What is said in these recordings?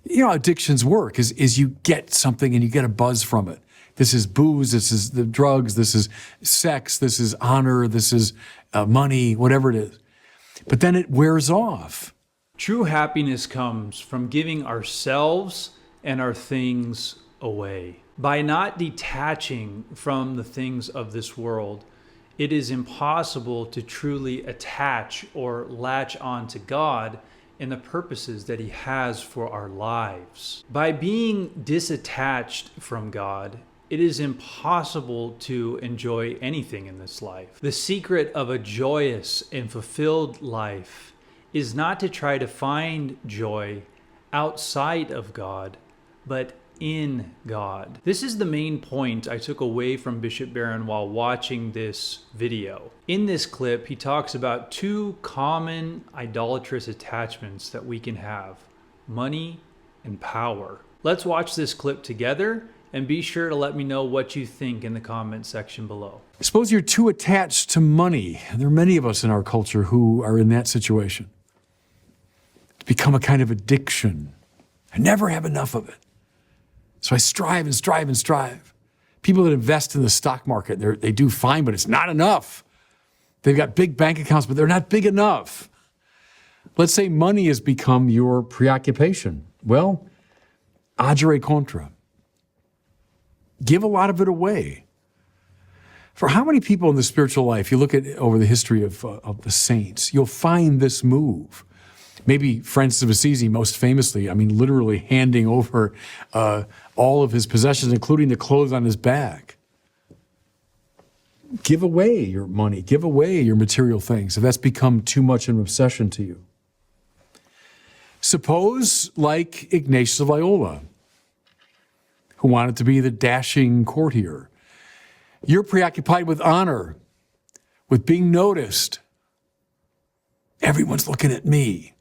You know how addictions work is you get something and you get a buzz from it. This is booze, this is the drugs, this is sex, this is honor, this is money, whatever it is. But then it wears off. True happiness comes from giving ourselves and our things away. By not detaching from the things of this world, it is impossible to truly attach or latch on to God and the purposes that He has for our lives. By being disattached from God, it is impossible to enjoy anything in this life. The secret of a joyous and fulfilled life is not to try to find joy outside of God, but in God. This is the main point I took away from Bishop Barron while watching this video. In this clip, he talks about two common idolatrous attachments that we can have: money and power. Let's watch this clip together, and be sure to let me know what you think in the comment section below. Suppose you're too attached to money. There are many of us in our culture who are in that situation. It's become a kind of addiction. I never have enough of it. So I strive and strive and strive. People that invest in the stock market, they do fine, but it's not enough. They've got big bank accounts, but they're not big enough. Let's say money has become your preoccupation. Well, agere contra. Give a lot of it away. For how many people in the spiritual life, you look at over the history of the saints, you'll find this move. Maybe Francis of Assisi, most famously, literally handing over all of his possessions, including the clothes on his back. Give away your money. Give away your material things if that's become too much an obsession to you. Suppose, like Ignatius of Loyola, who wanted to be the dashing courtier. You're preoccupied with honor, with being noticed. Everyone's looking at me.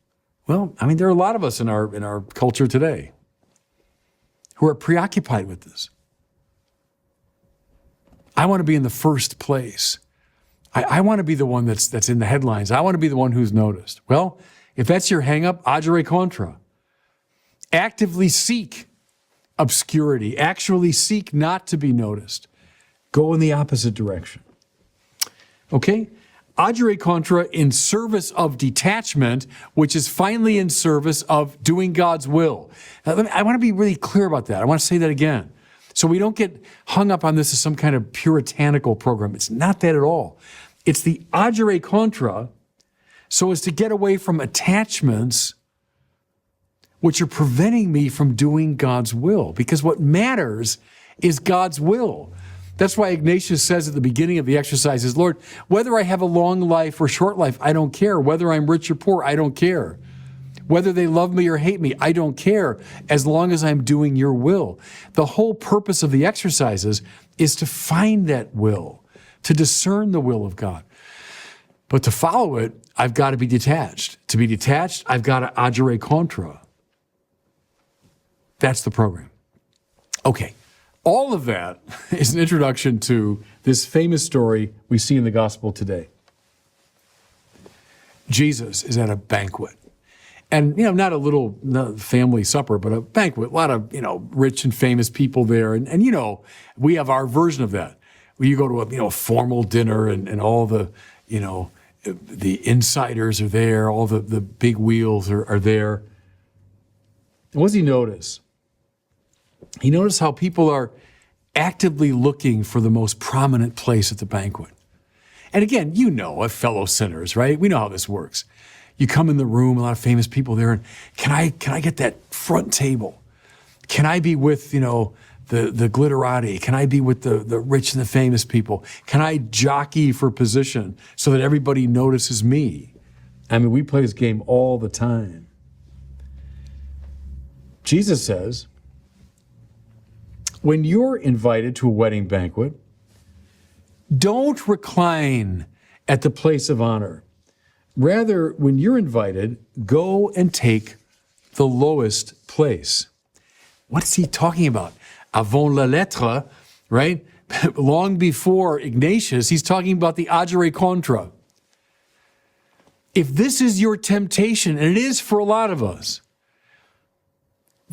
Well, there are a lot of us in our culture today who are preoccupied with this. I want to be in the first place. I want to be the one that's in the headlines. I want to be the one who's noticed. Well, if that's your hang-up, agere contra. Actively seek obscurity. Actually seek not to be noticed. Go in the opposite direction. Okay? Agere contra in service of detachment, which is finally in service of doing God's will. Now, I want to be really clear about that. I want to say that again. So we don't get hung up on this as some kind of puritanical program. It's not that at all. It's the agere contra so as to get away from attachments which are preventing me from doing God's will. Because what matters is God's will. That's why Ignatius says at the beginning of the exercises, Lord, whether I have a long life or short life, I don't care. Whether I'm rich or poor, I don't care. Whether they love me or hate me, I don't care, as long as I'm doing your will. The whole purpose of the exercises is to find that will, to discern the will of God. But to follow it, I've got to be detached. To be detached, I've got to agere contra. That's the program. Okay. All of that is an introduction to this famous story we see in the gospel today. Jesus is at a banquet. And, not a little family supper, but a banquet. A lot of, rich and famous people there. And we have our version of that. Where you go to a formal dinner and all the, the insiders are there. All the big wheels are there. And what does he notice? He noticed how people are actively looking for the most prominent place at the banquet. And again, of fellow sinners, right? We know how this works. You come in the room, a lot of famous people there, and can I get that front table? Can I be with, the glitterati? Can I be with the rich and the famous people? Can I jockey for position so that everybody notices me? We play this game all the time. Jesus says, when you're invited to a wedding banquet, don't recline at the place of honor. Rather, when you're invited, go and take the lowest place. What is he talking about? Avant la lettre, right? Long before Ignatius, he's talking about the agere contra. If this is your temptation, and it is for a lot of us,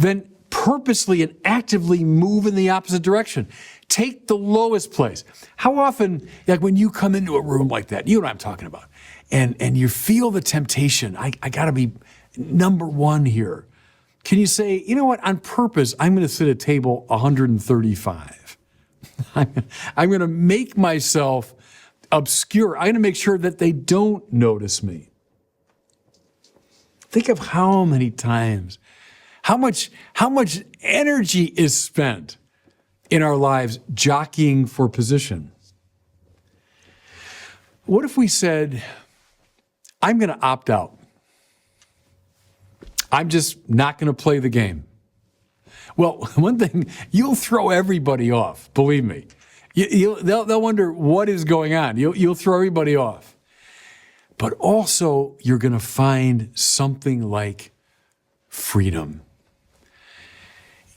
then purposely and actively move in the opposite direction. Take the lowest place. How often, like when you come into a room like that, you know what I'm talking about, and you feel the temptation, I got to be number one here. Can you say, you know what, on purpose, I'm going to sit at table 135. I'm going to make myself obscure. I'm going to make sure that they don't notice me. Think of how many times, how much energy is spent in our lives jockeying for position. What if we said, I'm going to opt out. I'm just not going to play the game. Well, one thing, you'll throw everybody off, believe me. They'll wonder what is going on. You'll throw everybody off. But also, you're going to find something like freedom.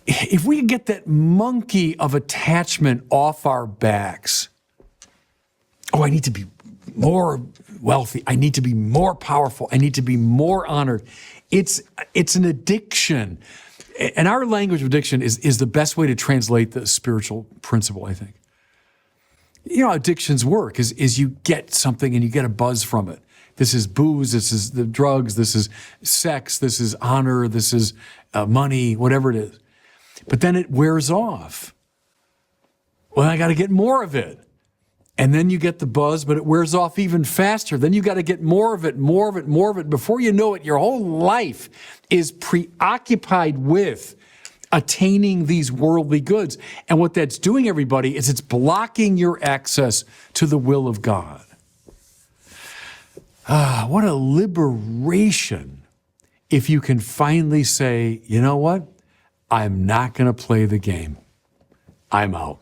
If we get that monkey of attachment off our backs, oh, I need to be more wealthy. I need to be more powerful. I need to be more honored. It's an addiction. And our language of addiction is the best way to translate the spiritual principle, I think. You know how addictions work is you get something and you get a buzz from it. This is booze, this is the drugs, this is sex, this is honor, this is money, whatever it is. But then it wears off. Well, I got to get more of it. And then you get the buzz, but it wears off even faster. Then you got to get more of it, more of it, more of it. Before you know it, your whole life is preoccupied with attaining these worldly goods. And what that's doing, everybody, is it's blocking your access to the will of God. What a liberation if you can finally say, you know what? I'm not going to play the game. I'm out.